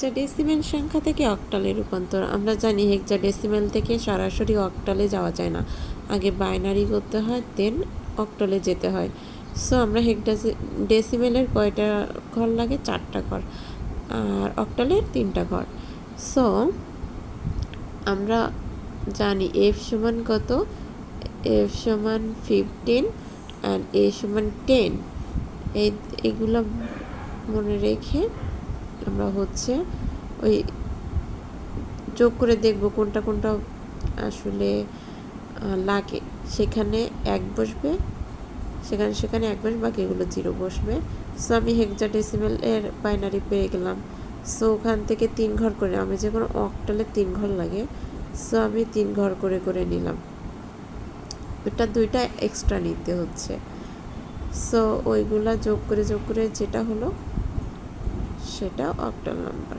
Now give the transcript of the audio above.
Hexadecimal সংখ্যা থেকে অক্টালে রূপান্তর। আমরা জানি হেক্সাডেসিমেল থেকে সরাসরি অক্টালে যাওয়া যায় না, আগে বাইনারি করতে হয়, দেন অক্টালে যেতে হয়। সো আমরা ডেসিমেলের কয়টা ঘর লাগে? 4টা ঘর, আর অক্টালের 3টা ঘর। সো আমরা জানি এফ সমান কত? এফ সমান 15 অ্যান্ড এ সমান 10। এইগুলো মনে রেখে আমরা ওই যোগ করে দেখব কোনটা কোনটা আসলে লাগে। সেখানে 1 বসবে, সেখানে 1 বসবে, বাকি এগুলো 0 বসবে। সো আমি হেক্সাডেসিমেল এর বাইনারি পেয়ে গেলাম। সো ওখান থেকে 3 ঘর করে, আমি যে কোনো অক্টালে 3 ঘর লাগে, সো আমি 3 ঘর করে করে নিলাম। ওইটা 2টা এক্সট্রা নিতে হচ্ছে। সো ওইগুলা যোগ করে যেটা হলো সেটা অক্টাল নাম্বার।